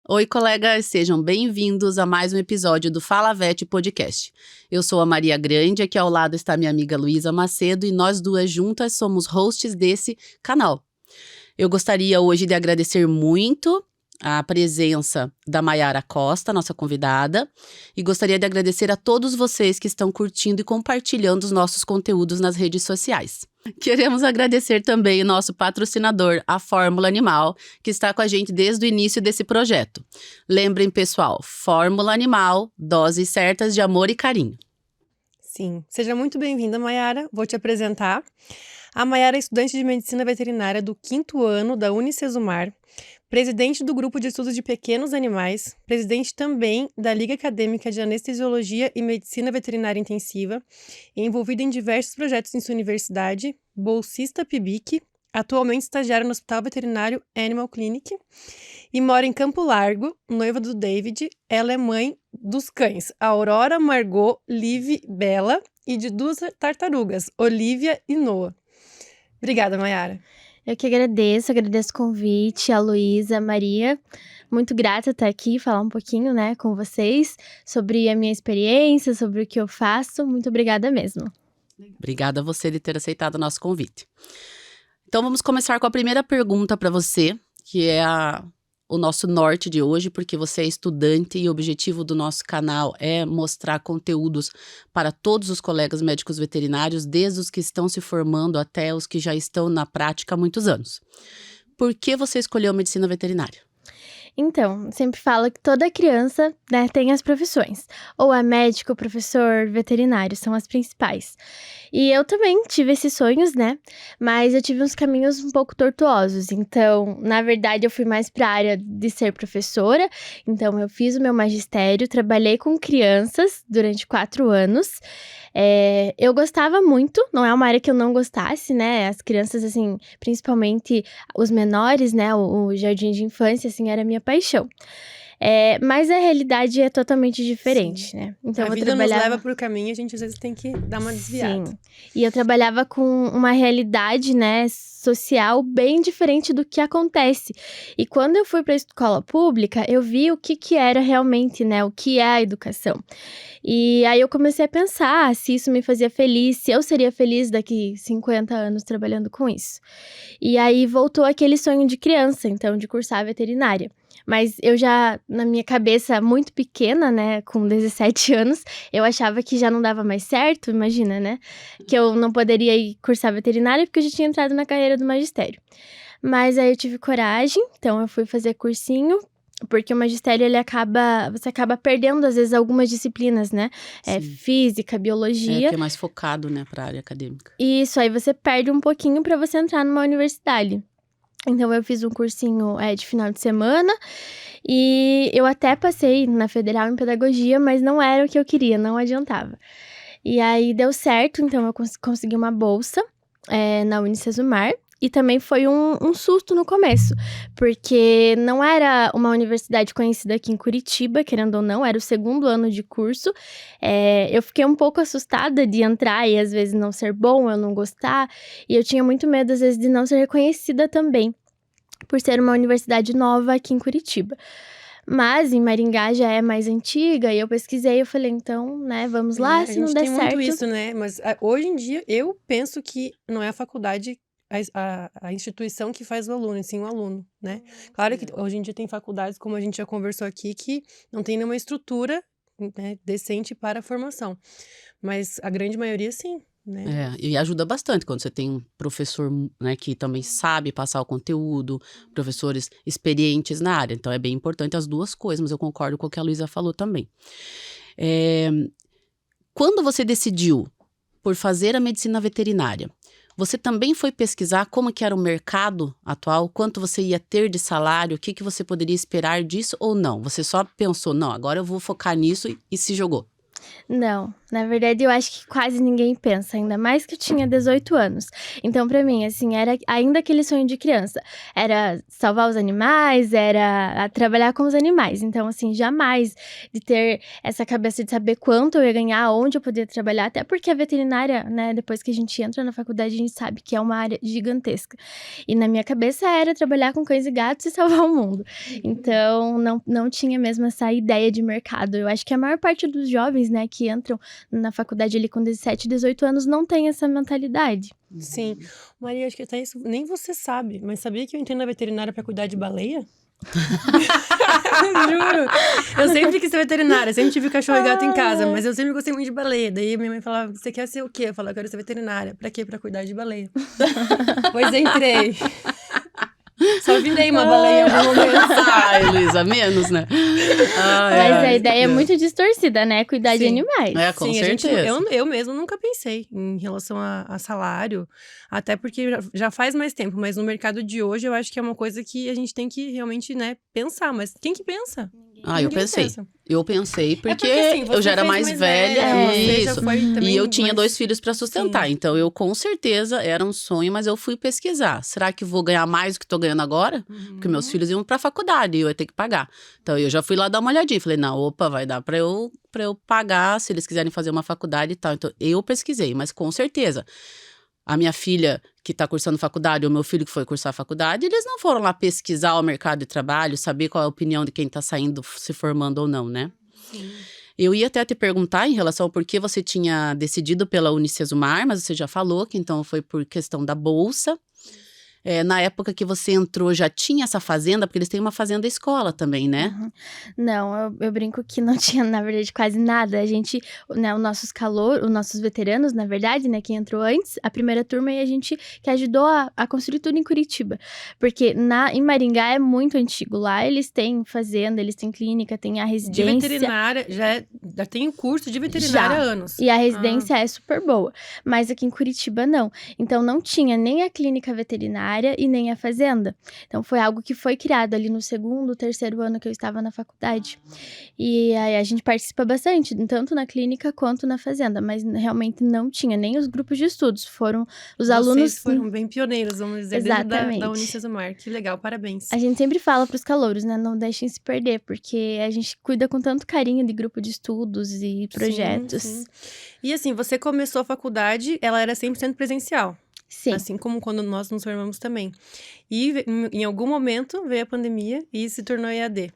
Oi, colegas, sejam bem-vindos a mais um episódio do Fala Vet Podcast. Eu sou a Maria Grande, aqui ao lado está minha amiga Luísa Macedo e nós duas juntas somos hosts desse canal. Eu gostaria hoje de agradecer muito a presença da Mayara Costa, nossa convidada, e gostaria de agradecer a todos vocês que estão curtindo e compartilhando os nossos conteúdos nas redes sociais. Queremos agradecer também o nosso patrocinador, a Fórmula Animal, que está com a gente desde o início desse projeto. Lembrem, pessoal, Fórmula Animal, doses certas de amor e carinho. Sim, seja muito bem-vinda, Mayara. Vou te apresentar. A Mayara é estudante de Medicina Veterinária do 5º ano da Unicesumar, presidente do Grupo de Estudos de Pequenos Animais, presidente também da Liga Acadêmica de Anestesiologia e Medicina Veterinária Intensiva, envolvida em diversos projetos em sua universidade, bolsista PIBIC, atualmente estagiária no Hospital Veterinário Animal Clinic e mora em Campo Largo, noiva do David. Ela é mãe dos cães Aurora, Margot, Liv, Bela e de 2 tartarugas, Olivia e Noah. Obrigada, Mayara. Eu que agradeço o convite, a Luísa, a Maria. Muito grata estar aqui, falar um pouquinho, com vocês sobre a minha experiência, sobre o que eu faço. Muito obrigada mesmo. Obrigada a você de ter aceitado o nosso convite. Então vamos começar com a primeira pergunta para você, que é o nosso norte de hoje, porque você é estudante e o objetivo do nosso canal é mostrar conteúdos para todos os colegas médicos veterinários, desde os que estão se formando até os que já estão na prática há muitos anos. Por que você escolheu medicina veterinária? Então, sempre falo que toda criança, tem as profissões. Ou é médico, professor, veterinário, são as principais. E eu também tive esses sonhos, mas eu tive uns caminhos um pouco tortuosos. Então, na verdade, eu fui mais para a área de ser professora. Então, eu fiz o meu magistério, trabalhei com crianças durante 4 anos. Eu gostava muito, não é uma área que eu não gostasse, As crianças, assim, principalmente os menores, o jardim de infância, assim, era a minha paixão. Mas a realidade é totalmente diferente, Então, a vida nos leva por caminho, a gente às vezes tem que dar uma desviada. Sim, e eu trabalhava com uma realidade, social bem diferente do que acontece. E quando eu fui para a escola pública, eu vi o que era realmente, o que é a educação. E aí eu comecei a pensar se isso me fazia feliz, se eu seria feliz daqui 50 anos trabalhando com isso. E aí voltou aquele sonho de criança, então, de cursar veterinária. Mas eu já, na minha cabeça muito pequena, com 17 anos, eu achava que já não dava mais certo, imagina, que eu não poderia ir cursar veterinária porque eu já tinha entrado na carreira do magistério. Mas aí eu tive coragem, então eu fui fazer cursinho, porque o magistério, você acaba perdendo, às vezes, algumas disciplinas, Física, biologia. Que é mais focado, para a área acadêmica. Isso, aí você perde um pouquinho para você entrar numa universidade. Então, eu fiz um cursinho de final de semana e eu até passei na Federal em Pedagogia, mas não era o que eu queria, não adiantava. E aí, deu certo, então eu consegui uma bolsa na Unicesumar. E também foi um susto no começo, porque não era uma universidade conhecida aqui em Curitiba, querendo ou não, era o 2º ano de curso. Eu fiquei um pouco assustada de entrar e às vezes não ser bom, eu não gostar. E eu tinha muito medo, às vezes, de não ser reconhecida também, por ser uma universidade nova aqui em Curitiba. Mas em Maringá já é mais antiga, e eu pesquisei, eu falei, então, vamos lá, se não der certo. A gente tem muito isso, Mas hoje em dia, eu penso que não é a faculdade, a instituição que faz o aluno, sim o aluno, Claro que hoje em dia tem faculdades, como a gente já conversou aqui, que não tem nenhuma estrutura, decente para a formação. Mas a grande maioria, sim. E ajuda bastante quando você tem um professor, que também sabe passar o conteúdo, professores experientes na área. Então, é bem importante as duas coisas, mas eu concordo com o que a Luísa falou também. Quando você decidiu por fazer a medicina veterinária, você também foi pesquisar como que era o mercado atual, quanto você ia ter de salário, o que você poderia esperar disso ou não? Você só pensou, não, agora eu vou focar nisso e se jogou? Não, na verdade eu acho que quase ninguém pensa, ainda mais que eu tinha 18 anos. Então pra mim, assim, era ainda aquele sonho de criança. Era salvar os animais, era trabalhar com os animais. Então assim, jamais de ter essa cabeça de saber quanto eu ia ganhar, onde eu poderia trabalhar, até porque a veterinária, né, depois que a gente entra na faculdade, a gente sabe que é uma área gigantesca. E na minha cabeça era trabalhar com cães e gatos e salvar o mundo. Então não tinha mesmo essa ideia de mercado. Eu acho que a maior parte dos jovens, né, que entram na faculdade ali com 17, 18 anos não tem essa mentalidade. Sim. Maria, acho que até isso nem você sabe, mas sabia que eu entrei na veterinária pra cuidar de baleia? Juro. Eu sempre quis ser veterinária, sempre tive cachorro e gato em casa, mas eu sempre gostei muito de baleia. Daí minha mãe falava, você quer ser o quê? Eu falava, eu quero ser veterinária. Pra quê? Pra cuidar de baleia. Pois entrei. Só virei uma baleia em algum momento. Ai, Luísa, menos, né? Mas a ideia é muito distorcida, né? Cuidar de Sim. animais. É, com Sim, certeza. eu mesmo nunca pensei em relação a salário, até porque já faz mais tempo, mas no mercado de hoje eu acho que é uma coisa que a gente tem que realmente, né, pensar. Mas quem que pensa? Ah, eu Ninguém pensei. pensa. Eu pensei porque, assim, eu já era fez mais velha, você já isso. foi também E eu tinha mais- 2 filhos pra sustentar. Sim. Então, eu com certeza era um sonho, mas eu fui pesquisar. Será que vou ganhar mais do que tô ganhando agora? Porque meus filhos iam pra faculdade e eu ia ter que pagar. Então, eu já fui lá dar uma olhadinha. Falei, não, opa, vai dar pra eu pagar se eles quiserem fazer uma faculdade e tal. Então, eu pesquisei, mas com certeza. A minha filha que tá cursando faculdade, ou meu filho que foi cursar faculdade, eles não foram lá pesquisar o mercado de trabalho, saber qual é a opinião de quem tá saindo, se formando ou não, né? Sim. Eu ia até te perguntar em relação ao porquê você tinha decidido pela Unicesumar, mas você já falou que então foi por questão da bolsa. Na época que você entrou, já tinha essa fazenda? Porque eles têm uma fazenda escola também, né? Uhum. Não, eu brinco que não tinha, na verdade, quase nada. A gente, né, os nossos veteranos, na verdade, né, quem entrou antes, a primeira turma, e a gente que ajudou a construir tudo em Curitiba. Porque em Maringá é muito antigo. Lá eles têm fazenda, eles têm clínica, tem a De residência. veterinária, já tem o curso de veterinária há anos. E a residência é super boa. Mas aqui em Curitiba, não. Então, não tinha nem a clínica veterinária e nem a fazenda. Então, foi algo que foi criado ali no segundo, terceiro ano que eu estava na faculdade. E aí a gente participa bastante, tanto na clínica quanto na fazenda. Mas realmente não tinha nem os grupos de estudos. Foram os alunos... Vocês foram bem pioneiros, vamos dizer, dentro Exatamente. da Unicesumar. Que legal, parabéns. A gente sempre fala pros calouros, né? Não deixem se perder, porque a gente cuida com tanto carinho de grupo de estudos e projetos. Sim. E assim, você começou a faculdade, ela era 100% presencial. Sim. Assim como quando nós nos formamos também. E em algum momento veio a pandemia e se tornou EAD.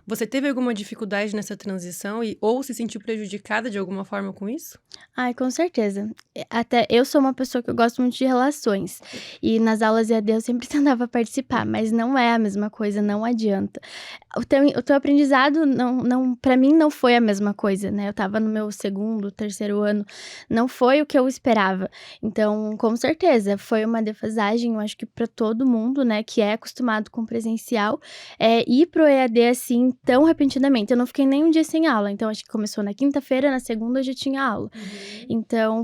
Você teve alguma dificuldade nessa transição ou se sentiu prejudicada de alguma forma com isso? Ai, com certeza. Até eu sou uma pessoa que eu gosto muito de relações. E nas aulas EAD eu sempre tentava participar, mas não é a mesma coisa, não adianta. O teu aprendizado, para mim, não foi a mesma coisa, né? Eu tava no meu segundo, terceiro ano, não foi o que eu esperava. Então, com certeza, foi uma defasagem, eu acho que para todo mundo, né, que é acostumado com presencial, ir pro EAD assim, tão repentinamente. Eu não fiquei nem um dia sem aula, então acho que começou na quinta-feira, na segunda eu já tinha aula. Então,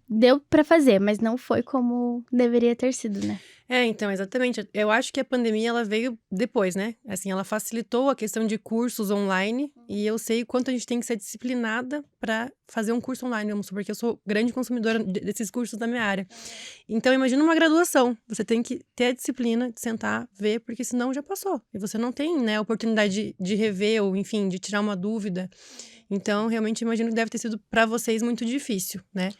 deu pra fazer, mas não foi como deveria ter sido, né? Então, exatamente. Eu acho que a pandemia, ela veio depois, né? Assim, ela facilitou a questão de cursos online e eu sei o quanto a gente tem que ser disciplinada para fazer um curso online, vamos supor, porque eu sou grande consumidora desses cursos da minha área. Então, imagina uma graduação. Você tem que ter a disciplina de sentar, ver, porque senão já passou. E você não tem, né, a oportunidade de rever ou, enfim, de tirar uma dúvida. Então, realmente, imagino que deve ter sido para vocês muito difícil, né?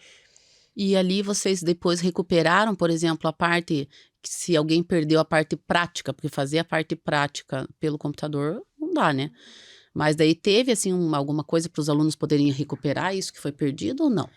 E ali vocês depois recuperaram, por exemplo, a parte que se alguém perdeu a parte prática, porque fazer a parte prática pelo computador não dá, né? Mas daí teve, assim, alguma coisa para os alunos poderem recuperar isso que foi perdido ou não?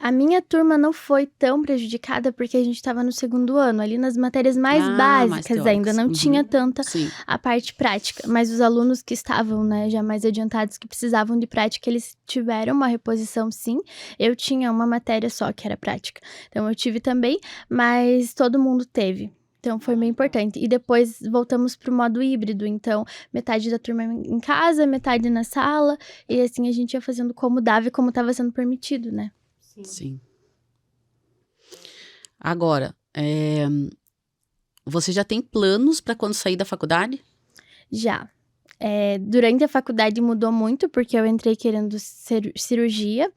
A minha turma não foi tão prejudicada porque a gente estava no segundo ano, ali nas matérias mais básicas ainda, não tinha tanta a parte prática. Mas os alunos que estavam, né, já mais adiantados, que precisavam de prática, eles tiveram uma reposição, sim. Eu tinha uma matéria só que era prática. Então, eu tive também, mas todo mundo teve. Então, foi bem importante. E depois voltamos pro modo híbrido. Então, metade da turma em casa, metade na sala. E assim, a gente ia fazendo como dava e como estava sendo permitido, né? Sim. Agora, você já tem planos para quando sair da faculdade? Já. Durante a faculdade mudou muito, porque eu entrei querendo cirurgia,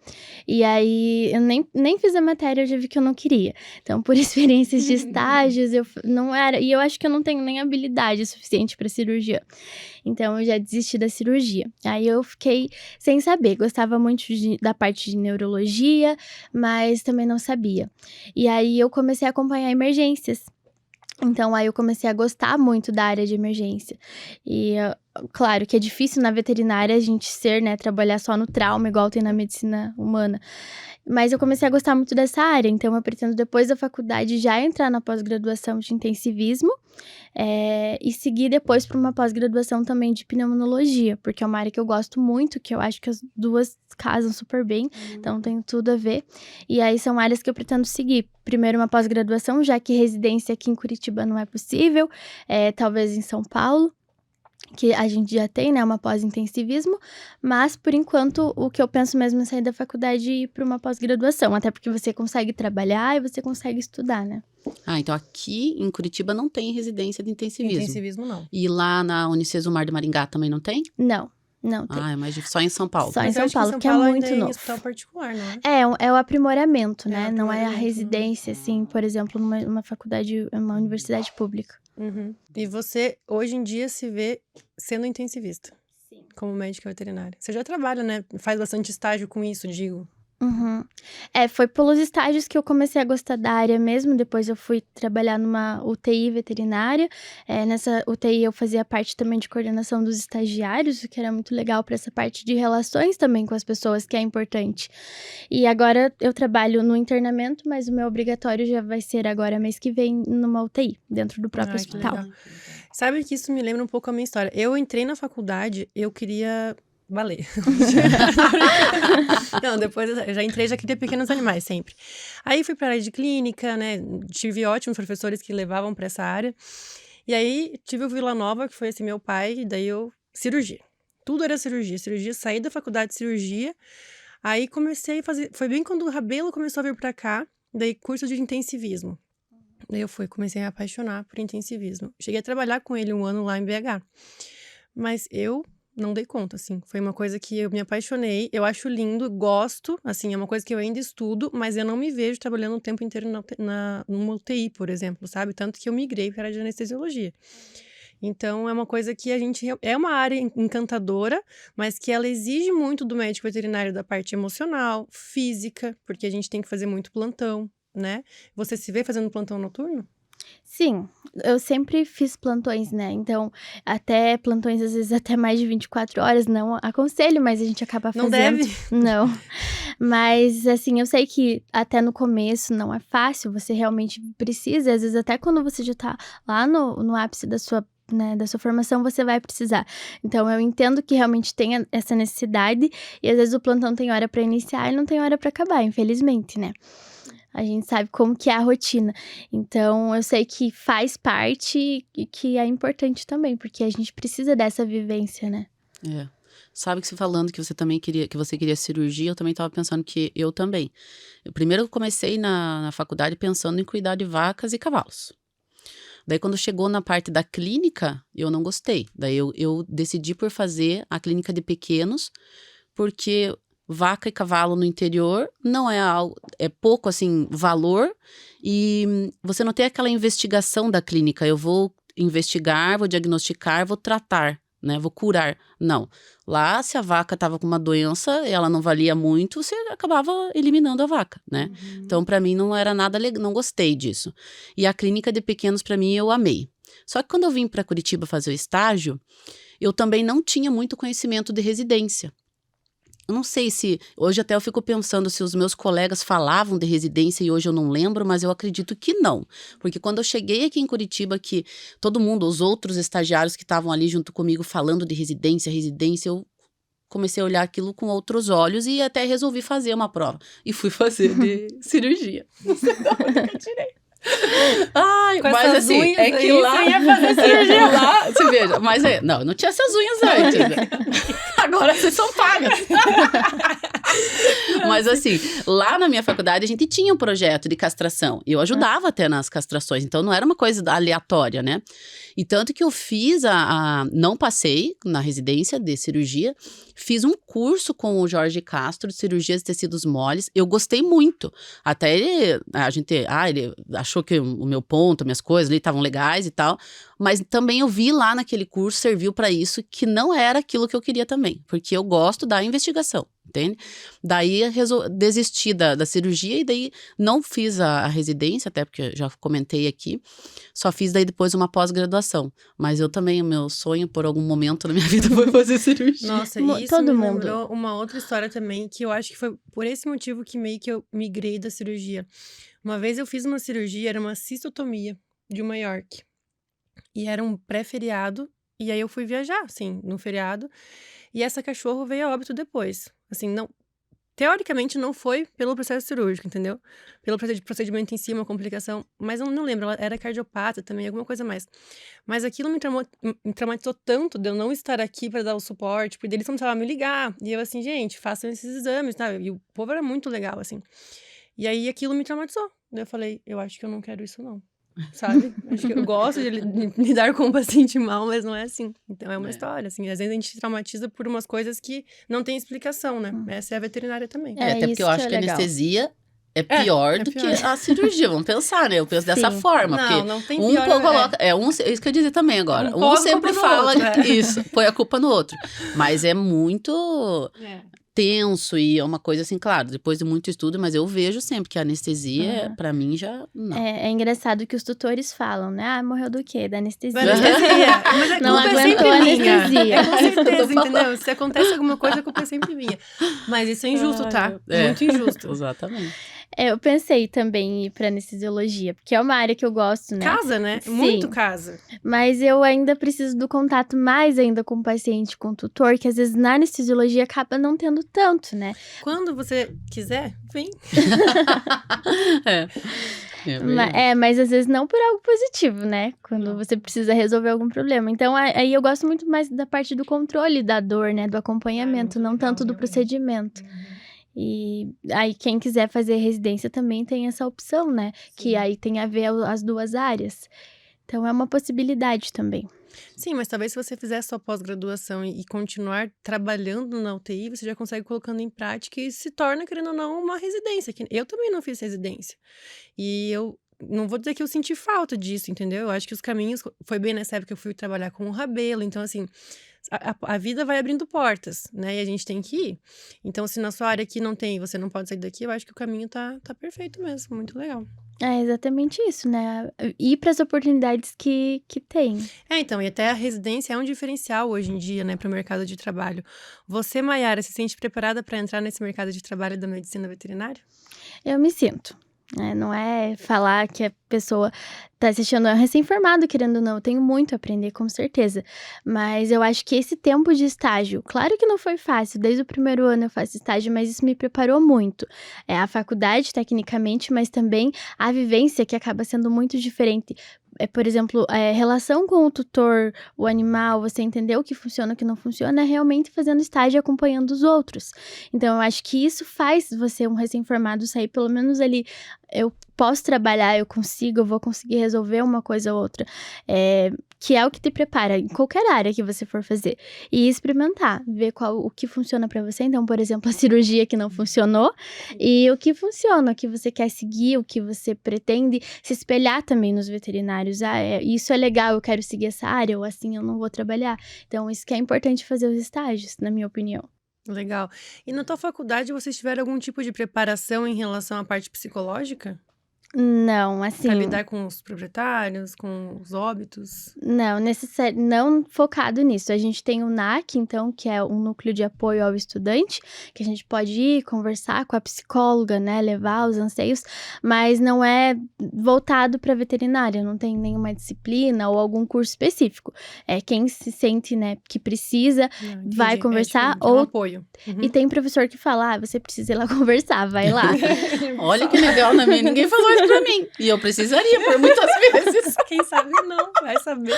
e aí eu nem fiz a matéria, eu já vi que eu não queria. Então, por experiências de estágios, e eu acho que eu não tenho nem habilidade suficiente para cirurgia. Então, eu já desisti da cirurgia. Aí eu fiquei sem saber, gostava muito da parte de neurologia, mas também não sabia. E aí eu comecei a acompanhar emergências. Então, aí eu comecei a gostar muito da área de emergência. E, claro, que é difícil na veterinária a gente trabalhar só no trauma, igual tem na medicina humana. Mas eu comecei a gostar muito dessa área, então eu pretendo, depois da faculdade, já entrar na pós-graduação de intensivismo e seguir depois para uma pós-graduação também de pneumologia, porque é uma área que eu gosto muito, que eu acho que as duas casam super bem, então tem tudo a ver. E aí são áreas que eu pretendo seguir. Primeiro uma pós-graduação, já que residência aqui em Curitiba não é possível, talvez em São Paulo, que a gente já tem, né, uma pós-intensivismo, mas, por enquanto, o que eu penso mesmo é sair da faculdade e ir para uma pós-graduação, até porque você consegue trabalhar e você consegue estudar, né? Então aqui em Curitiba não tem residência de intensivismo. Intensivismo, não. E lá na Unicesumar de Maringá também não tem? Não tem. É mais só em São Paulo. Só em Mas eu São acho que Paulo, São porque Paulo é ainda muito em novo. hospital particular, não é? É o aprimoramento, né? Não é a aprimoramento, residência, assim, por exemplo, numa faculdade, uma universidade pública. Uhum. E você, hoje em dia, se vê sendo intensivista? Sim. Como médica veterinária. Você já trabalha, né? Faz bastante estágio com isso, digo. Uhum. Foi pelos estágios que eu comecei a gostar da área mesmo. Depois eu fui trabalhar numa UTI veterinária. Nessa UTI eu fazia parte também de coordenação dos estagiários, o que era muito legal para essa parte de relações também com as pessoas, que é importante. E agora eu trabalho no internamento, mas o meu obrigatório já vai ser agora mês que vem numa UTI, dentro do próprio Que hospital. legal. Sabe que isso me lembra um pouco a minha história. Eu entrei na faculdade, eu queria valer. Não, depois eu já entrei, já queria pequenos animais, sempre. Aí fui pra área de clínica, né? Tive ótimos professores que levavam pra essa área. E aí tive o Vila Nova, que foi esse meu pai, e daí cirurgia. Tudo era cirurgia. Saí da faculdade de cirurgia. Aí comecei a fazer. Foi bem quando o Rabelo começou a vir pra cá, daí curso de intensivismo. Daí eu comecei a apaixonar por intensivismo. Cheguei a trabalhar com ele 1 ano lá em BH. Mas eu não dei conta, assim. Foi uma coisa que eu me apaixonei. Eu acho lindo, gosto. Assim, é uma coisa que eu ainda estudo, mas eu não me vejo trabalhando o tempo inteiro numa UTI, por exemplo, sabe? Tanto que eu migrei para a área de anestesiologia. Então, é uma coisa que é uma área encantadora, mas que ela exige muito do médico veterinário da parte emocional, física, porque a gente tem que fazer muito plantão, né? Você se vê fazendo plantão noturno? Sim, eu sempre fiz plantões, né? Então, até plantões, às vezes, até mais de 24 horas, não aconselho, mas a gente acaba fazendo. Não deve? Não. Mas, assim, eu sei que até no começo não é fácil, você realmente precisa, às vezes até quando você já tá lá no ápice da sua formação, você vai precisar. Então, eu entendo que realmente tem essa necessidade, e às vezes o plantão tem hora pra iniciar e não tem hora pra acabar, infelizmente, né? A gente sabe como que é a rotina. Então, eu sei que faz parte e que é importante também, porque a gente precisa dessa vivência, né? Sabe que você falando que você também queria cirurgia, eu também tava pensando que eu também. Primeiro eu comecei na faculdade pensando em cuidar de vacas e cavalos. Daí, quando chegou na parte da clínica, eu não gostei. Daí, eu decidi por fazer a clínica de pequenos, porque vaca e cavalo no interior não é algo, é pouco, assim, valor, e você não tem aquela investigação da clínica. Eu vou investigar, vou diagnosticar, vou tratar, né? Vou curar. Não. Lá, se a vaca estava com uma doença, ela não valia muito, você acabava eliminando a vaca, né? Então, para mim, não era nada legal, não gostei disso. E a clínica de pequenos, para mim, eu amei. Só que quando eu vim para Curitiba fazer o estágio, eu também não tinha muito conhecimento de residência. Eu não sei se, hoje até eu fico pensando se os meus colegas falavam de residência e hoje eu não lembro, mas eu acredito que não. Porque quando eu cheguei aqui em Curitiba, que todo mundo, os outros estagiários que estavam ali junto comigo falando de residência, eu comecei a olhar aquilo com outros olhos e até resolvi fazer uma prova. E fui fazer de cirurgia. Não sei de onde que eu tirei. Ai, com mas assim, unhas é que aí, lá... Você ia fazer cirurgia lá, você veja, mas não tinha essas unhas antes, né? Agora vocês são pagas. Mas assim, lá na minha faculdade a gente tinha um projeto de castração. Eu ajudava até nas castrações, então não era uma coisa aleatória, né? E tanto que eu fiz não passei na residência de cirurgia, fiz um curso com o Jorge Castro de cirurgias de tecidos moles. Eu gostei muito. Até ele achou que o meu ponto, minhas coisas ali estavam legais e tal. Mas também eu vi lá naquele curso, serviu para isso, que não era aquilo que eu queria também. Porque eu gosto da investigação, entende? Daí desisti da cirurgia e daí não fiz a residência, até porque eu já comentei aqui. Só fiz daí depois uma pós-graduação. Mas eu também, o meu sonho por algum momento na minha vida foi fazer cirurgia. Nossa, isso todo me mundo. lembrou uma outra história também, que eu acho que foi por esse motivo que meio que eu migrei da cirurgia. Uma vez eu fiz uma cirurgia, era uma cistotomia de uma York. E era um pré-feriado, e aí eu fui viajar, assim, no feriado. E essa cachorro veio a óbito depois. Assim, não... Teoricamente, não foi pelo processo cirúrgico, entendeu? Pelo procedimento em si, uma complicação. Mas eu não lembro, ela era cardiopata também, alguma coisa mais. Mas aquilo me traumatizou tanto de eu não estar aqui para dar o suporte, porque eles começaram a me ligar. E eu assim, gente, façam esses exames, tá? E o povo era muito legal, assim. E aí aquilo me traumatizou. Daí eu falei, eu acho que eu não quero isso, não. Sabe? Acho que eu gosto de lidar com um paciente mal, mas não é assim. Então é uma história, assim. Às vezes a gente se traumatiza por umas coisas que não tem explicação, né? Essa é a veterinária também. Até porque eu acho que a legal. anestesia é pior do que a cirurgia. Vamos pensar, né? Eu penso dessa forma. Não, porque não tem um pior. coloca. Isso que eu ia dizer também agora. Um sempre põe a culpa no fala outro, isso, põe a culpa no outro. Mas é muito tenso e é uma coisa assim, claro, depois de muito estudo, mas eu vejo sempre que a anestesia, pra mim, já não. É engraçado que os tutores falam, né? Ah, morreu do quê? Da anestesia. Da anestesia. Mas a Não culpa é aguentou sempre a minha. anestesia. É com certeza, entendeu? Se acontece alguma coisa, a culpa é sempre minha. Mas isso é injusto, tá? Muito injusto. Exatamente. Eu pensei também em ir pra anestesiologia, porque é uma área que eu gosto, né? Casa, né? Sim. Muito casa. Mas eu ainda preciso do contato mais ainda com o paciente, com o tutor, que às vezes na anestesiologia acaba não tendo tanto, né? Quando você quiser, vem. Mas às vezes não por algo positivo, né? Quando você precisa resolver algum problema. Então, aí eu gosto muito mais da parte do controle da dor, né? Do acompanhamento, não legal, tanto do realmente. procedimento. E aí, quem quiser fazer residência também tem essa opção, né? Que aí tem a ver as duas áreas. Então, é uma possibilidade também. Sim, mas talvez se você fizer sua pós-graduação e continuar trabalhando na UTI, você já consegue colocando em prática e se torna, querendo ou não, uma residência. Eu também não fiz residência. E eu não vou dizer que eu senti falta disso, entendeu? Eu acho que os caminhos... Foi bem nessa época que eu fui trabalhar com o Rabelo. Então, assim, a vida vai abrindo portas, né? E a gente tem que ir. Então, se na sua área aqui não tem, você não pode sair daqui, eu acho que o caminho tá perfeito mesmo. Muito legal. É exatamente isso, né? Ir para as oportunidades que tem. Então, e até a residência é um diferencial hoje em dia, né, para o mercado de trabalho. Você, Maiara, se sente preparada para entrar nesse mercado de trabalho da medicina veterinária? Eu me sinto. Não é falar que a pessoa tá se achando recém-formado, querendo ou não. Eu tenho muito a aprender, com certeza. Mas eu acho que esse tempo de estágio, claro que não foi fácil. Desde o primeiro ano eu faço estágio, mas isso me preparou muito. A faculdade, tecnicamente, mas também a vivência, que acaba sendo muito diferente. Por exemplo, relação com o tutor, o animal, você entender o que funciona e o que não funciona, é realmente fazendo estágio e acompanhando os outros. Então, eu acho que isso faz você, um recém-formado, sair pelo menos ali, eu posso trabalhar, eu vou conseguir resolver uma coisa ou outra, que é o que te prepara em qualquer área que você for fazer. E experimentar, ver o que funciona pra você. Então, por exemplo, a cirurgia que não funcionou e o que funciona, o que você quer seguir, o que você pretende se espelhar também nos veterinários. Isso é legal, eu quero seguir essa área, ou assim eu não vou trabalhar. Então, isso que é importante fazer os estágios, na minha opinião. Legal. E na tua faculdade, vocês tiveram algum tipo de preparação em relação à parte psicológica? Não, assim... Pra lidar com os proprietários, com os óbitos? Não, não focado nisso. A gente tem o NAC, então, que é um núcleo de apoio ao estudante, que a gente pode ir conversar com a psicóloga, né, levar os anseios, mas não é voltado para veterinária, não tem nenhuma disciplina ou algum curso específico. Quem se sente, né, que precisa, vai conversar, ou... É um apoio. E tem professor que fala, você precisa ir lá conversar, vai lá. Olha que legal, na minha, ninguém falou isso pra mim. E eu precisaria, por muitas vezes. Quem sabe não, vai saber.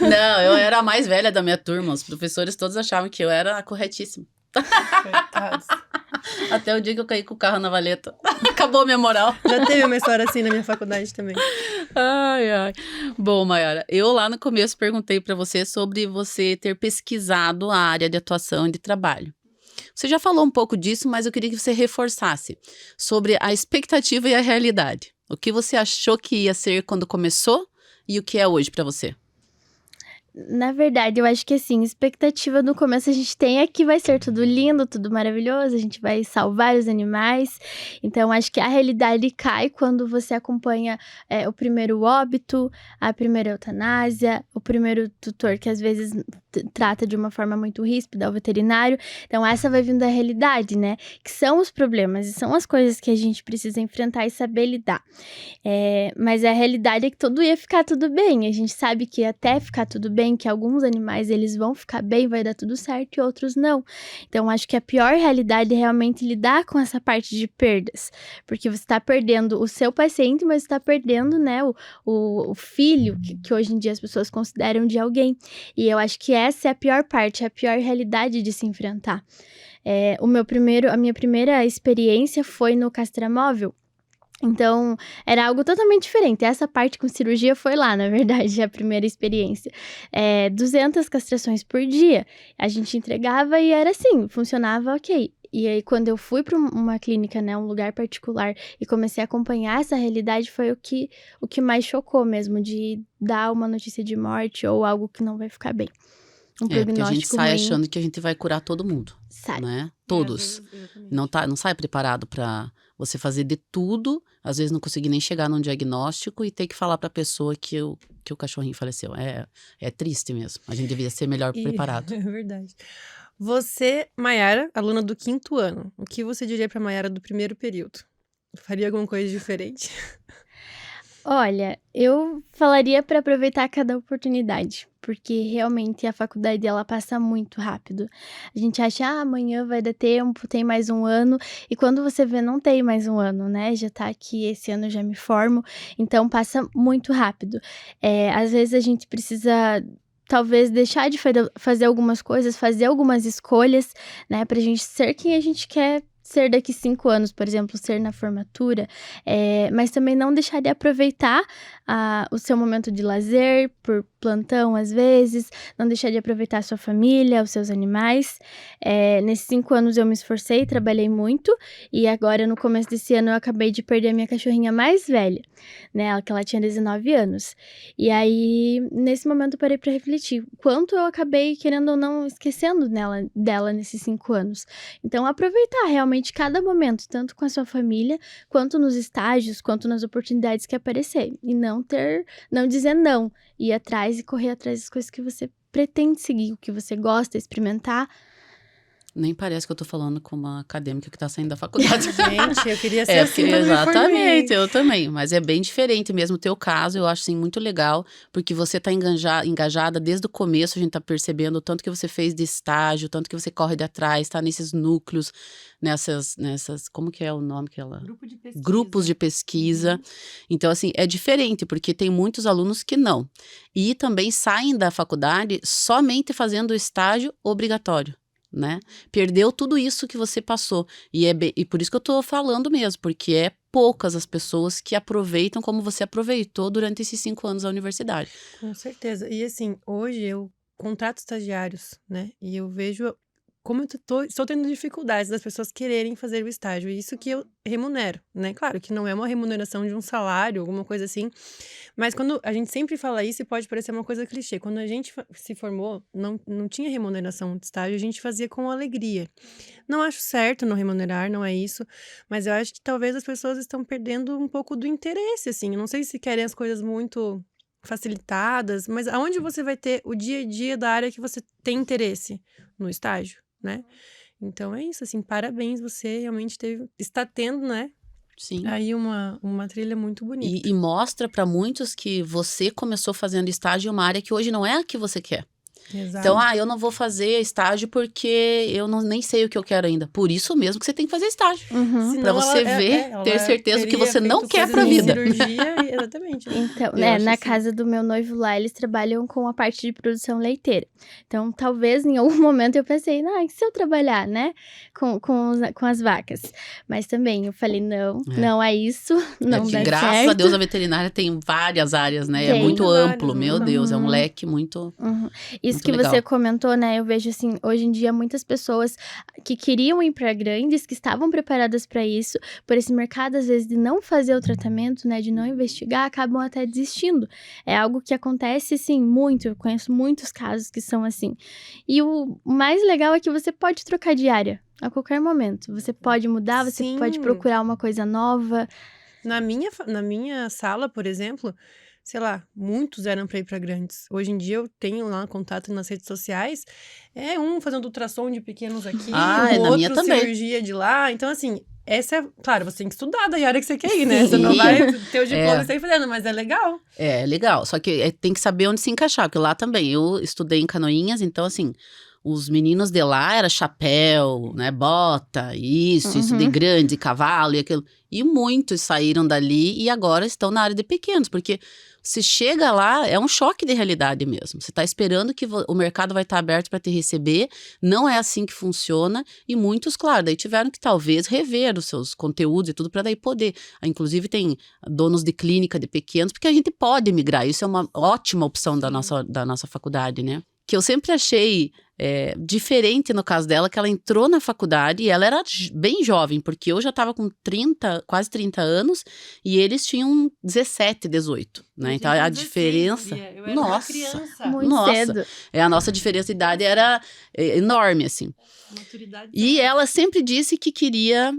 Não, eu era a mais velha da minha turma. Os professores todos achavam que eu era a corretíssima. Coitados. Até o dia que eu caí com o carro na valeta. Acabou a minha moral. Já teve uma história assim na minha faculdade também. Ai, ai. Bom, Mayara, eu lá no começo perguntei para você sobre você ter pesquisado a área de atuação e de trabalho. Você já falou um pouco disso, mas eu queria que você reforçasse sobre a expectativa e a realidade. O que você achou que ia ser quando começou e o que é hoje para você? Na verdade, eu acho que assim, expectativa no começo a gente tem é que vai ser tudo lindo, tudo maravilhoso, a gente vai salvar os animais. Então, acho que a realidade cai quando você acompanha o primeiro óbito, a primeira eutanásia, o primeiro tutor que às vezes trata de uma forma muito ríspida, o veterinário. Então, essa vai vindo da realidade, né? Que são os problemas e são as coisas que a gente precisa enfrentar e saber lidar. Mas a realidade é que tudo ia ficar tudo bem. A gente sabe que até ficar tudo bem, que alguns animais eles vão ficar bem, vai dar tudo certo e outros não. Então, acho que a pior realidade é realmente lidar com essa parte de perdas. Porque você está perdendo o seu paciente, mas está perdendo, né, o filho, que hoje em dia as pessoas consideram de alguém. E eu acho que essa é a pior parte, a pior realidade de se enfrentar. A minha primeira experiência foi no castramóvel. Então, era algo totalmente diferente. Essa parte com cirurgia foi lá, na verdade, a primeira experiência. 200 castrações por dia. A gente entregava e era assim, funcionava ok. E aí, quando eu fui para uma clínica, né, um lugar particular, e comecei a acompanhar essa realidade, foi o que mais chocou mesmo, de dar uma notícia de morte ou algo que não vai ficar bem. Um Porque a gente prognóstico sai ruim. achando que a gente vai curar todo mundo, Sai. né? Todos. Não sai preparado para você fazer de tudo, às vezes não conseguir nem chegar num diagnóstico e ter que falar para a pessoa que o cachorrinho faleceu. É triste mesmo. A gente devia ser melhor preparado. É verdade. Você, Mayara, aluna do 5º ano, o que você diria para Mayara do primeiro período? Faria alguma coisa diferente? Olha, eu falaria para aproveitar cada oportunidade, porque realmente a faculdade ela passa muito rápido. A gente acha, amanhã vai dar tempo, tem mais um ano, e quando você vê, não tem mais um ano, né? Já tá aqui, esse ano já me formo, então passa muito rápido. Às vezes a gente precisa talvez deixar de fazer algumas coisas, fazer algumas escolhas, né? Pra gente ser quem a gente quer ser daqui 5 anos, por exemplo, ser na formatura, mas também não deixar de aproveitar o seu momento de lazer, por plantão às vezes, não deixar de aproveitar a sua família, os seus animais. Nesses 5 anos eu me esforcei, trabalhei muito, e agora no começo desse ano eu acabei de perder a minha cachorrinha mais velha, né, que ela tinha 19 anos. E aí, nesse momento eu parei para refletir, quanto eu acabei, querendo ou não, esquecendo dela nesses 5 anos. Então, aproveitar realmente cada momento, tanto com a sua família, quanto nos estágios, quanto nas oportunidades que aparecerem. E não dizer não, ir atrás e correr atrás das coisas que você pretende seguir, o que você gosta, experimentar. Nem parece que eu tô falando com uma acadêmica que tá saindo da faculdade. Gente, eu queria ser assim quando eu me exatamente, formei. eu também. Mas é bem diferente mesmo o teu caso, eu acho assim muito legal, porque você tá engajada desde o começo, a gente tá percebendo o tanto que você fez de estágio, o tanto que você corre de atrás, tá nesses núcleos, nessas, como que é o nome que ela... Grupos de pesquisa. Então, assim, é diferente, porque tem muitos alunos que não. E também saem da faculdade somente fazendo o estágio obrigatório, né? Perdeu tudo isso que você passou. E por isso que eu tô falando mesmo, porque é poucas as pessoas que aproveitam como você aproveitou durante esses 5 anos da universidade. Com certeza. E assim, hoje eu contrato estagiários, né? E eu vejo como eu estou tendo dificuldades das pessoas quererem fazer o estágio. E isso que eu remunero, né? Claro que não é uma remuneração de um salário, alguma coisa assim. Mas quando a gente sempre fala isso, e pode parecer uma coisa clichê. Quando a gente se formou, não tinha remuneração de estágio, a gente fazia com alegria. Não acho certo não remunerar, não é isso. Mas eu acho que talvez as pessoas estão perdendo um pouco do interesse, assim. Eu não sei se querem as coisas muito facilitadas, mas aonde você vai ter o dia a dia da área que você tem interesse? No estágio, né? Então é isso, assim, parabéns, você realmente está tendo, né? Sim. Aí uma trilha muito bonita. E mostra para muitos que você começou fazendo estágio em uma área que hoje não é a que você quer. Exato. Então, eu não vou fazer estágio porque eu nem sei o que eu quero ainda. Por isso mesmo que você tem que fazer estágio. Senão Pra você ela- ver, ela ter certeza do que teria você não feito quer coisas pra de vida. cirurgia, exatamente. Então, Eu né, acho na assim. casa do meu noivo lá, eles trabalham com a parte de produção leiteira. Então, talvez em algum momento eu pensei, e se eu trabalhar, né, com as vacas? Mas também eu falei, não é isso, não Porque dá graças a certo. Deus a veterinária tem várias áreas, né? É Tem. muito Várias, amplo, meu exato. Deus, é um leque muito... Isso Muito que legal. você comentou, né? Eu vejo assim, hoje em dia muitas pessoas que queriam ir para grandes, que estavam preparadas para isso, por esse mercado às vezes de não fazer o tratamento, né, de não investigar, acabam até desistindo. É algo que acontece assim muito, eu conheço muitos casos que são assim. E o mais legal é que você pode trocar de área a qualquer momento. Você pode mudar, você Sim. pode procurar uma coisa nova. Na minha sala, por exemplo, sei lá, muitos eram para ir para grandes. Hoje em dia eu tenho lá contato nas redes sociais, um fazendo ultrassom de pequenos aqui, Ah, o na minha outro também. cirurgia de lá. Então, assim, claro, você tem que estudar da área que você quer ir, né? Sim. Você não vai ter o diploma É. e sair fazendo, mas é legal. É legal, só que tem que saber onde se encaixar, porque lá também, eu estudei em Canoinhas, então assim, os meninos de lá era chapéu, né, bota, isso de grande, cavalo e aquilo. E muitos saíram dali e agora estão na área de pequenos, porque se chega lá, é um choque de realidade mesmo. Você está esperando que o mercado vai estar aberto para te receber, não é assim que funciona, e muitos, claro, daí tiveram que talvez rever os seus conteúdos e tudo para daí poder. Inclusive tem donos de clínica de pequenos, porque a gente pode migrar, isso é uma ótima opção da nossa faculdade, né? Que eu sempre achei diferente no caso dela, que ela entrou na faculdade e ela era bem jovem, porque eu já estava com quase 30 anos e eles tinham 17, 18, né? Então a diferença... Eu era Nossa, criança. Muito Nossa, cedo. a nossa diferença de idade era enorme, assim. Maturidade E zero. ela sempre disse que queria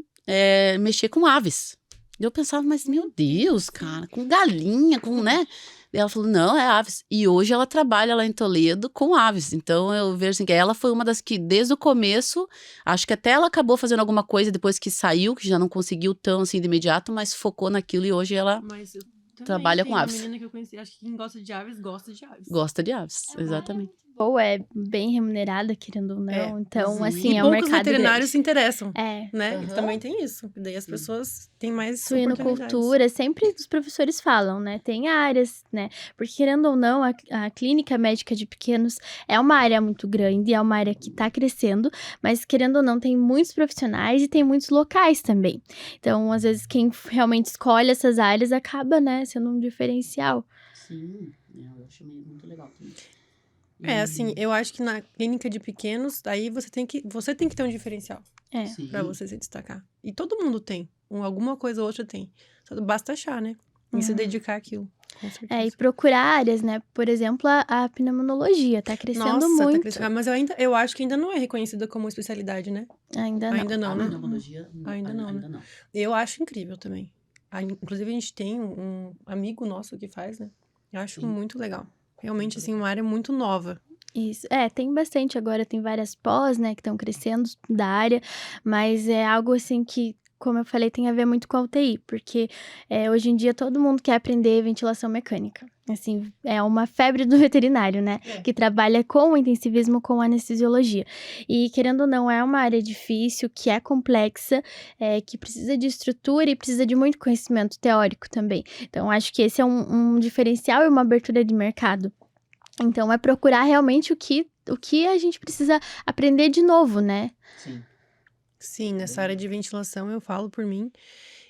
mexer com aves. E eu pensava, mas meu Deus, cara, com galinha, né? E ela falou, não, é aves. E hoje ela trabalha lá em Toledo com aves. Então eu vejo assim, que ela foi uma das que desde o começo, acho que até ela acabou fazendo alguma coisa depois que saiu, que já não conseguiu tão assim de imediato, mas focou naquilo e hoje ela Mas eu também trabalha com tenho aves. uma menina que eu conheci, acho que quem gosta de aves, gosta de aves. Gosta de aves, exatamente. Ou é bem remunerada, querendo ou não. Então, Sim. assim, E é um poucos mercado veterinários grande. se interessam, É. né? Também tem isso. Daí as pessoas têm mais oportunidades. Suinocultura, sempre os professores falam, né? Tem áreas, né? Porque, querendo ou não, a clínica médica de pequenos é uma área muito grande, é uma área que tá crescendo, mas, querendo ou não, tem muitos profissionais e tem muitos locais também. Então, às vezes, quem realmente escolhe essas áreas acaba, né, sendo um diferencial. Sim, eu acho muito legal também. Assim, eu acho que na clínica de pequenos, aí você tem que ter um diferencial pra você se destacar. E todo mundo tem. Alguma coisa ou outra tem. Só basta achar, né? E se dedicar àquilo. Com certeza. E procurar áreas, né? Por exemplo, a pneumologia tá crescendo Nossa, muito. tá crescendo. Mas eu acho que ainda não é reconhecida como especialidade, né? Ainda não. Ainda não, né? Pneumologia, Ainda não. Eu acho incrível também. Inclusive, a gente tem um amigo nosso que faz, né? Eu acho muito legal. Realmente, assim, uma área muito nova. Isso. Tem bastante agora, tem várias pós, né, que estão crescendo da área, mas é algo assim que, como eu falei, tem a ver muito com a UTI, porque hoje em dia todo mundo quer aprender ventilação mecânica. Assim, é uma febre do veterinário, né? Que trabalha com o intensivismo, com a anestesiologia. E, querendo ou não, é uma área difícil, que é complexa, que precisa de estrutura e precisa de muito conhecimento teórico também. Então, acho que esse é um diferencial e uma abertura de mercado. Então, é procurar realmente o que a gente precisa aprender de novo, né? Sim, nessa área de ventilação, eu falo por mim.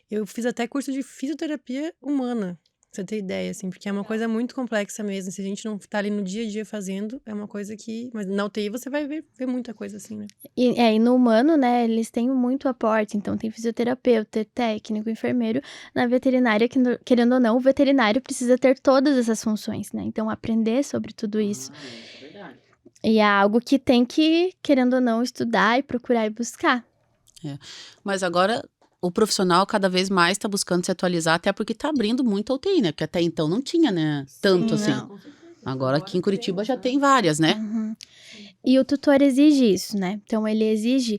Eu fiz até curso de fisioterapia humana, pra você ter ideia, assim, porque é uma coisa muito complexa mesmo. Se a gente não tá ali no dia a dia fazendo, é uma coisa que... Mas na UTI você vai ver muita coisa assim, né? E no humano, né, eles têm muito aporte. Então, tem fisioterapeuta, técnico, enfermeiro. Na veterinária, querendo ou não, o veterinário precisa ter todas essas funções, né? Então, aprender sobre tudo isso. É verdade. E é algo que tem que, querendo ou não, estudar e procurar e buscar. Mas agora... O profissional cada vez mais está buscando se atualizar, até porque está abrindo muito a UTI, né? Porque até então não tinha, né? Tanto assim. não. Agora aqui em Curitiba já tem várias, né? Uhum. E o tutor exige isso, né? Então, ele exige,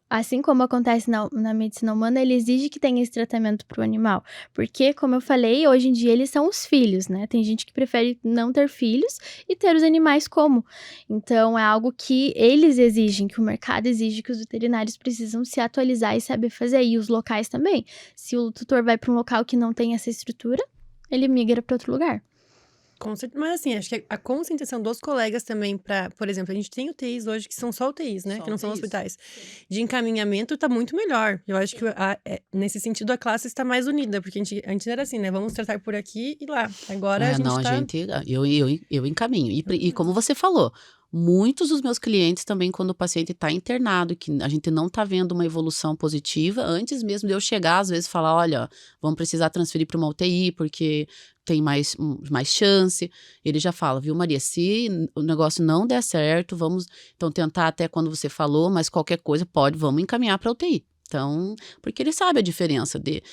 assim como acontece na medicina humana, ele exige que tenha esse tratamento para o animal. Porque, como eu falei, hoje em dia eles são os filhos, né? Tem gente que prefere não ter filhos e ter os animais como. Então, é algo que eles exigem, que o mercado exige, que os veterinários precisam se atualizar e saber fazer. E os locais também. Se o tutor vai para um local que não tem essa estrutura, ele migra para outro lugar. Mas assim, acho que a conscientização dos colegas também para, por exemplo, a gente tem UTIs hoje que são só UTIs, né? Só Que não são UTIs. hospitais. De encaminhamento tá muito melhor. Eu acho que nesse sentido a classe está mais unida, porque antes era assim, né? Vamos tratar por aqui e lá. Agora a gente não, tá... a gente, eu encaminho. E como você falou, muitos dos meus clientes também, quando o paciente está internado, que a gente não está vendo uma evolução positiva, antes mesmo de eu chegar, às vezes falar, olha, vamos precisar transferir para uma UTI, porque tem mais chance. Ele já fala, viu, Maria, se o negócio não der certo, vamos então tentar até quando você falou, mas qualquer coisa vamos encaminhar para UTI. Então, porque ele sabe a diferença de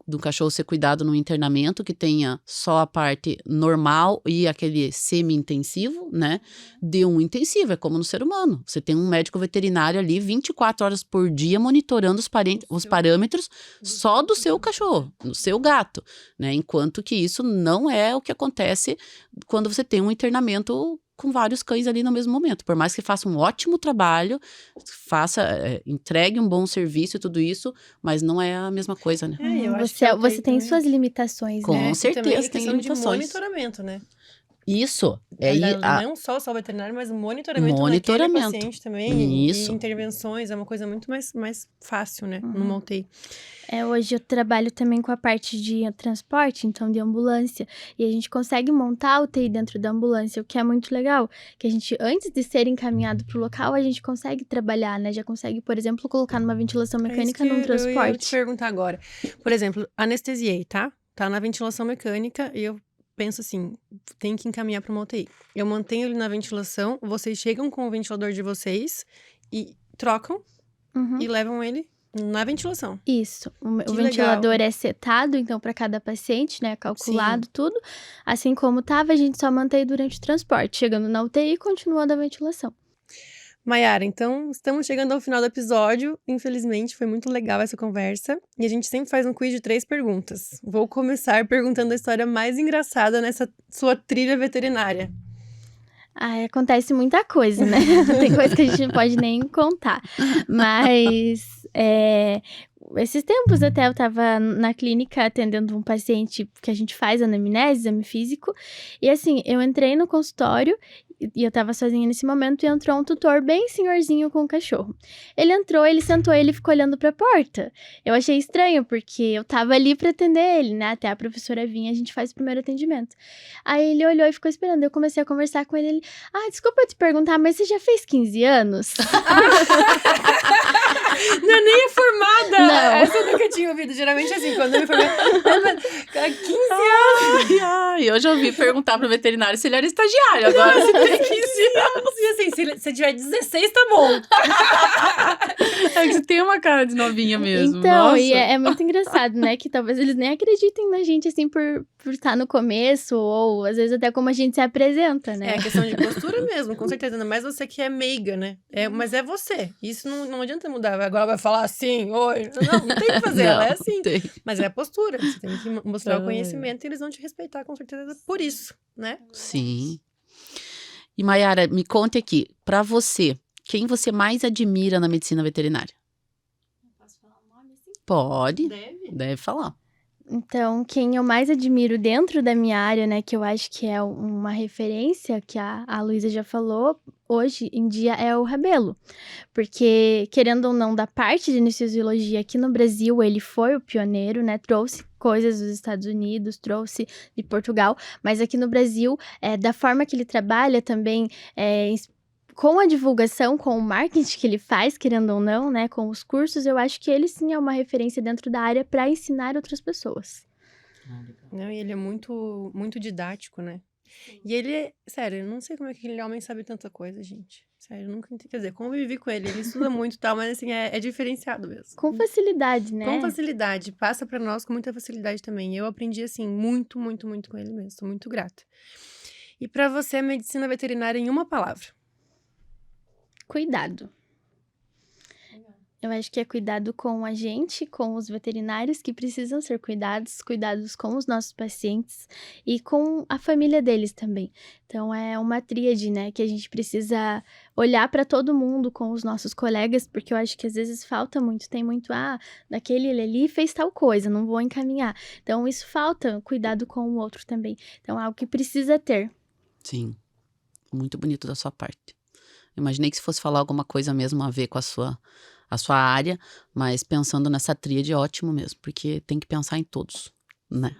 do cachorro ser cuidado num internamento que tenha só a parte normal e aquele semi-intensivo, né? De um intensivo, é como no ser humano. Você tem um médico veterinário ali 24 horas por dia monitorando os parâmetros só do seu cachorro, do seu gato, né? Enquanto que isso não é o que acontece quando você tem um internamento com vários cães ali no mesmo momento. Por mais que faça um ótimo trabalho, entregue um bom serviço e tudo isso, mas não é a mesma coisa, né? eu acho que Você tem suas limitações, Com né? E certeza também a tem questão de limitações. monitoramento, né? Isso. Não só o veterinário, mas o monitoramento naquele paciente também. Isso. E intervenções, é uma coisa muito mais fácil, né? Numa UTI. Hoje eu trabalho também com a parte de transporte, então de ambulância, e a gente consegue montar a UTI dentro da ambulância, o que é muito legal, que a gente, antes de ser encaminhado para o local, a gente consegue trabalhar, né? Já consegue, por exemplo, colocar numa ventilação mecânica num transporte. Eu ia te perguntar agora. Por exemplo, anestesiei, tá? Tá na ventilação mecânica e eu penso assim, tem que encaminhar para uma UTI. Eu mantenho ele na ventilação, vocês chegam com o ventilador de vocês e trocam e levam ele na ventilação. Isso. O ventilador é setado, então, para cada paciente, né? Calculado tudo. Assim como estava, a gente só mantém durante o transporte. Chegando na UTI, continuando a ventilação. Maiara, então, estamos chegando ao final do episódio. Infelizmente, foi muito legal essa conversa. E a gente sempre faz um quiz de 3 perguntas. Vou começar perguntando a história mais engraçada nessa sua trilha veterinária. Acontece muita coisa, né? Tem coisa que a gente não pode nem contar. Mas, esses tempos até eu tava na clínica atendendo um paciente que a gente faz anamnese, exame físico. E assim, eu entrei no consultório e eu tava sozinha nesse momento e entrou um tutor bem senhorzinho com o cachorro. Ele entrou, ele sentou, ele ficou olhando pra porta. Eu achei estranho, porque eu tava ali pra atender ele, né? Até a professora vir, a gente faz o primeiro atendimento. Aí ele olhou e ficou esperando. Eu comecei a conversar com ele. Desculpa eu te perguntar, mas você já fez 15 anos? Não é nem a formada! Não. Essa eu nunca tinha ouvido. Geralmente assim, quando eu me formei... 15 anos! Eu já ouvi perguntar pro veterinário se ele era estagiário. Agora você tem 15 anos. E assim, se você tiver 16, tá bom. É que você tem uma cara de novinha mesmo. Então, Nossa. e é muito engraçado, né? Que talvez eles nem acreditem na gente, assim, por estar no começo, ou às vezes até como a gente se apresenta, né? É questão de postura mesmo, com certeza. Ainda mais você que é meiga, né? Mas é você. Isso não adianta mudar. Agora vai falar assim, oi. Não tem o que fazer, ela é assim. Tem. Mas é a postura. Você tem que mostrar o conhecimento e eles vão te respeitar, com certeza, por isso, né? Sim. E Maiara, me conte aqui, pra você, quem você mais admira na medicina veterinária? Posso falar o nome assim? Pode. Deve falar. Então, quem eu mais admiro dentro da minha área, né, que eu acho que é uma referência, que a Luísa já falou, hoje em dia é o Rabelo. Porque, querendo ou não, da parte de anestesiologia aqui no Brasil, ele foi o pioneiro, né, trouxe coisas dos Estados Unidos, trouxe de Portugal, mas aqui no Brasil, da forma que ele trabalha também, com a divulgação, com o marketing que ele faz, querendo ou não, né, com os cursos, eu acho que ele sim é uma referência dentro da área para ensinar outras pessoas. Não, e ele é muito, muito didático, né? E ele, sério, eu não sei como é que aquele homem sabe tanta coisa, gente. Sério, eu nunca entendi. Quer dizer, convivi com ele estuda muito e tal, mas assim, é diferenciado mesmo. Com facilidade, né? Com facilidade, passa pra nós com muita facilidade também. Eu aprendi, assim, muito, muito, muito com ele mesmo. Sou muito grata. E pra você, a medicina veterinária em uma palavra? Cuidado. Eu acho que é cuidado com a gente, com os veterinários que precisam ser cuidados com os nossos pacientes e com a família deles também. Então, é uma tríade, né, que a gente precisa olhar para todo mundo com os nossos colegas, porque eu acho que às vezes falta muito, tem muito, daquele ele ali fez tal coisa, não vou encaminhar. Então, isso falta, cuidado com o outro também. Então, é algo que precisa ter. Sim, muito bonito da sua parte. Imaginei que se fosse falar alguma coisa mesmo a ver com a sua área, mas pensando nessa tríade, ótimo mesmo, porque tem que pensar em todos, né?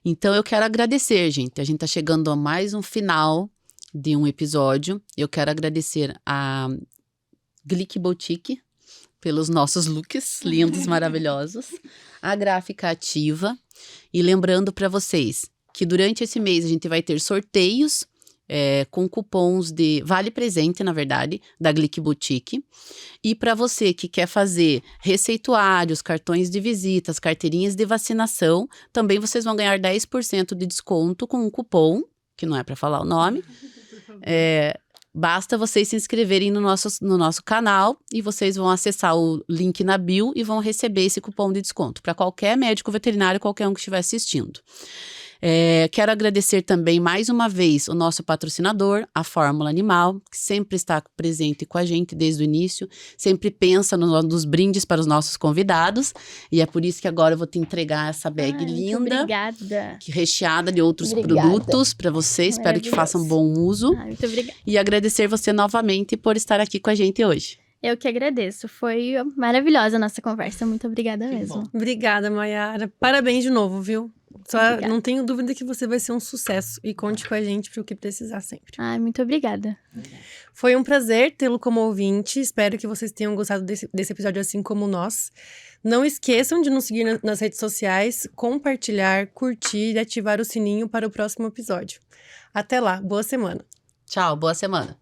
Então, eu quero agradecer, gente. A gente tá chegando a mais um final de um episódio. Eu quero agradecer a Glick Boutique pelos nossos looks lindos, maravilhosos. A Gráfica Ativa. E lembrando para vocês que durante esse mês a gente vai ter sorteios com cupons de vale presente, na verdade, da Glick Boutique. E para você que quer fazer receituários, cartões de visitas, carteirinhas de vacinação, também vocês vão ganhar 10% de desconto com um cupom, que não é para falar o nome. Basta vocês se inscreverem no nosso canal e vocês vão acessar o link na bio e vão receber esse cupom de desconto para qualquer médico veterinário, qualquer um que estiver assistindo. Quero agradecer também mais uma vez o nosso patrocinador, a Fórmula Animal, que sempre está presente com a gente desde o início, sempre pensa nos brindes para os nossos convidados, e é por isso que agora eu vou te entregar essa bag linda, muito obrigada. Recheada de outros produtos para você, espero que façam bom uso. Muito obrigada. E agradecer você novamente por estar aqui com a gente hoje. Eu que agradeço, foi maravilhosa a nossa conversa, muito obrigada mesmo. Obrigada, Mayara. Parabéns de novo, viu? Não tenho dúvida que você vai ser um sucesso e conte com a gente para o que precisar sempre. Muito obrigada. Foi um prazer tê-lo como ouvinte, espero que vocês tenham gostado desse episódio assim como nós. Não esqueçam de nos seguir nas redes sociais, compartilhar, curtir e ativar o sininho para o próximo episódio. Até lá, boa semana. Tchau, boa semana.